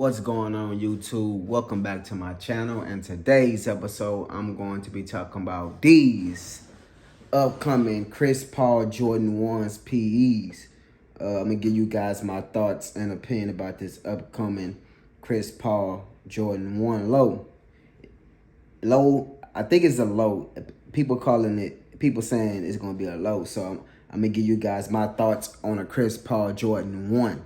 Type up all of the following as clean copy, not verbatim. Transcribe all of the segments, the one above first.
What's going on, YouTube? Welcome back to my channel. And today's episode, I'm going to be talking about these upcoming Chris Paul Jordan 1's PEs. I'm going to give you guys my thoughts and opinion about this upcoming Chris Paul Jordan 1 low. I think it's a low. People saying it's going to be a low. So I'm going to give you guys my thoughts on a Chris Paul Jordan 1.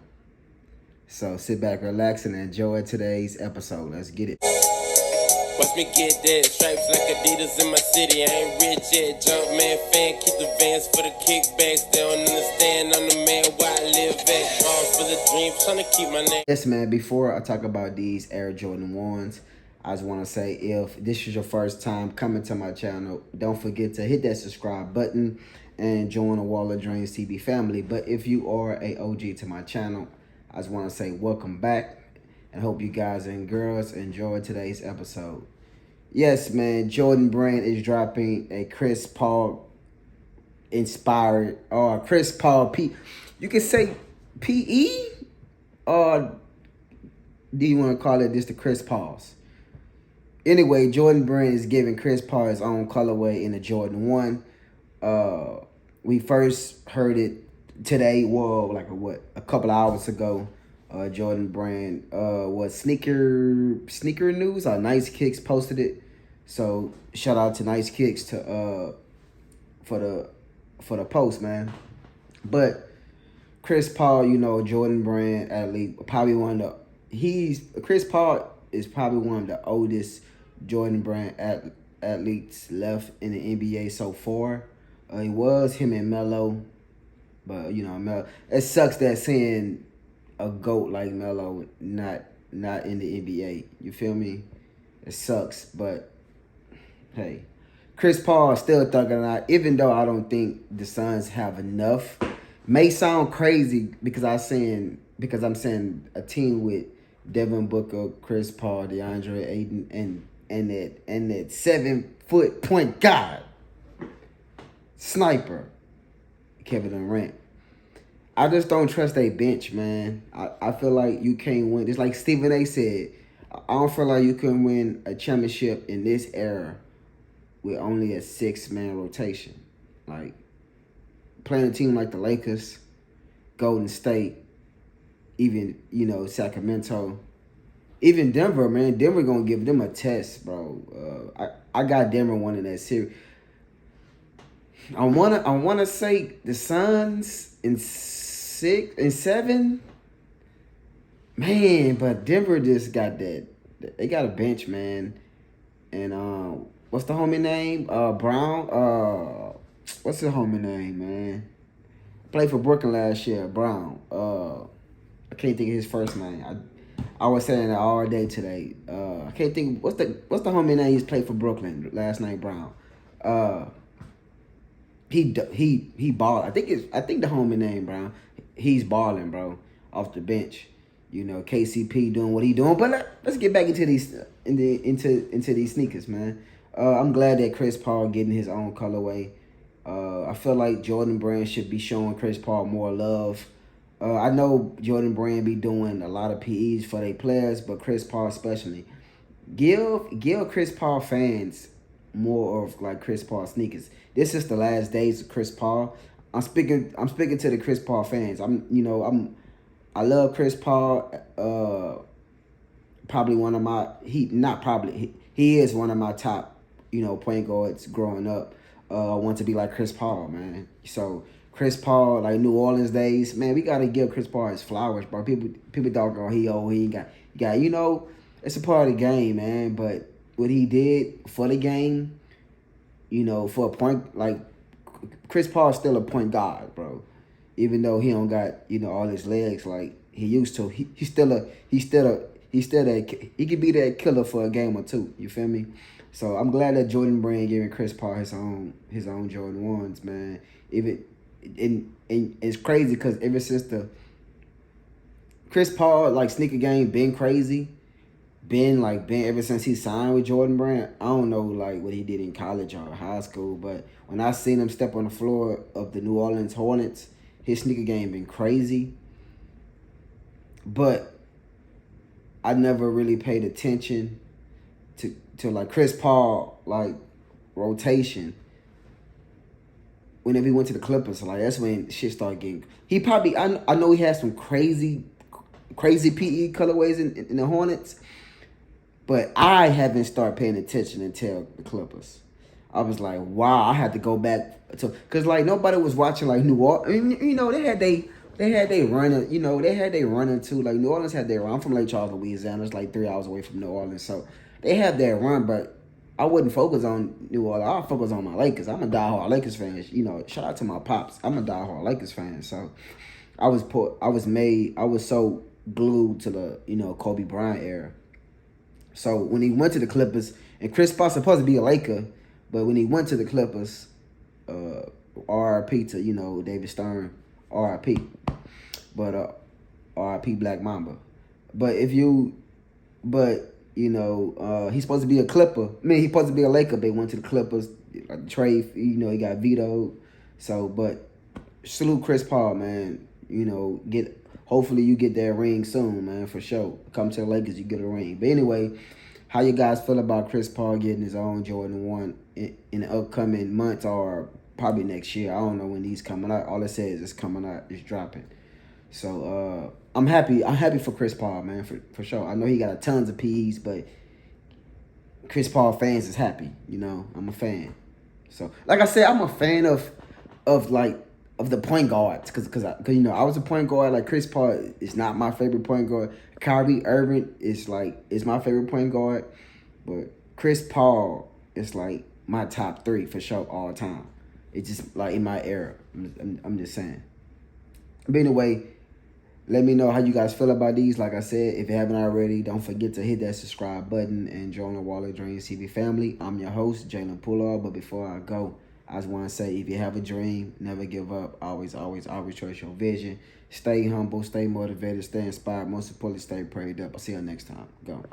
So sit back, relax, and enjoy today's episode. Let's get it. Watch me get that, stripes like Adidas in my city. I ain't rich yet, jump man fan, keep the vans for the kickbacks. They don't understand, I'm the man where I live at. Wrong for the dream, trying to keep my name. Yes, man, before I talk about these Air Jordan 1s, I just want to say, if this is your first time coming to my channel, don't forget to hit that subscribe button and join the Wall of Dreams TV family. But if you are a OG to my channel, I just want to say welcome back and hope you guys and girls enjoy today's episode. Yes, man, Jordan Brand is dropping a Chris Paul inspired, or Chris Paul P. You can say PE, or do you want to call it just the Chris Pauls? Anyway, Jordan Brand is giving Chris Paul his own colorway in the Jordan 1. We first heard it today, a couple of hours ago. Jordan Brand Sneaker News or Nice Kicks posted it. So shout out to Nice Kicks for the post, man. But Chris Paul, Jordan Brand athlete, Chris Paul is probably one of the oldest Jordan Brand athletes left in the NBA so far. It was him and Melo. But, Melo, it sucks that seeing a GOAT like Melo not in the NBA. You feel me? It sucks. But, hey, Chris Paul is still thugging out, even though I don't think the Suns have enough. May sound crazy because I'm saying a team with Devin Booker, Chris Paul, DeAndre Ayton, and that 7-foot point guard sniper, Kevin Durant. I just don't trust their bench, man. I feel like you can't win. It's like Stephen A. said, I don't feel like you can win a championship in this era with only a 6-man rotation. Like, playing a team like the Lakers, Golden State, even, Sacramento, even Denver, man. Denver going to give them a test, bro. I got Denver winning that series. I wanna say the Suns in 6 and 7, man. But Denver just got that. They got a bench, man. And what's the homie name? Brown. What's the homie name, man? Played for Brooklyn last year. Brown. I can't think of his first name. I was saying that all day today. I can't think. What's the homie name? He's played for Brooklyn. Last name Brown. He balled. I think the homie name Brown. He's balling, bro, off the bench. KCP doing what he doing. But let's get back into these sneakers, man. I'm glad that Chris Paul getting his own colorway. I feel like Jordan Brand should be showing Chris Paul more love. I know Jordan Brand be doing a lot of PEs for their players, but Chris Paul especially. Give Chris Paul fans more of like Chris Paul sneakers. This is the last days of Chris Paul. I'm speaking to the Chris Paul fans. I love Chris Paul. Probably one of my he is one of my top, point guards growing up. I want to be like Chris Paul, man. So Chris Paul, like New Orleans days, man, we gotta give Chris Paul his flowers, bro. People talk about he ain't got it's a part of the game, man. But what he did for the game, for a point, like Chris Paul's still a point guard, bro. Even though he don't got, all his legs like he used to, he could be that killer for a game or two. You feel me? So I'm glad that Jordan Brand giving Chris Paul his own Jordan 1s, man. And it's crazy because ever since the Chris Paul like sneaker game been crazy. Been ever since he signed with Jordan Brand. I don't know like what he did in college or high school, but when I seen him step on the floor of the New Orleans Hornets, his sneaker game been crazy. But I never really paid attention to like Chris Paul like rotation. Whenever he went to the Clippers, like that's when shit started getting. He probably I know he has some crazy PE colorways in the Hornets, but I haven't started paying attention until the Clippers. I was like, wow, I had to go back to because like nobody was watching like New Orleans. I mean, you know, they had they running, you know, they had they running too. Like New Orleans had their run. I'm from Lake Charles, Louisiana. It's like 3 hours away from New Orleans, so they have their run, but I wouldn't focus on New Orleans. I'll focus on my Lakers. I'm a diehard Lakers fan. You know, shout out to my pops. I'm a diehard Lakers fan. So I was so glued to the, you know, Kobe Bryant era. So when he went to the Clippers, and Chris Paul supposed to be a Laker, but when he went to the Clippers, RIP to, you know, David Stern, RIP. But RIP Black Mamba. But you know, he's supposed to be a Clipper. I mean, he's supposed to be a Laker, but he went to the Clippers. Like trade, you know, he got vetoed. So, but salute Chris Paul, man. You know, hopefully you get that ring soon, man, for sure. Come to the Lakers, you get a ring. But anyway, how you guys feel about Chris Paul getting his own Jordan 1 in the upcoming months or probably next year? I don't know when these coming out. All it says is coming out, it's dropping. So I'm happy for Chris Paul, man, for sure. I know he got tons of PEs, but Chris Paul fans is happy. You know, I'm a fan. So like I said, I'm a fan of the point guards because you know I was a point guard. Like Chris Paul is not my favorite point guard. Kyrie Irving is my favorite point guard, but Chris Paul is like my top 3 for sure all time. It's just like in my era. I'm just saying. But anyway, let me know how you guys feel about these. Like I said, if you haven't already, don't forget to hit that subscribe button and join the Wall of Dreams TV family. I'm your host, Jalen Poulard. But before I go, I just want to say, if you have a dream, never give up. Always trust your vision. Stay humble, stay motivated, stay inspired. Most importantly, stay prayed up. I'll see you next time. Go.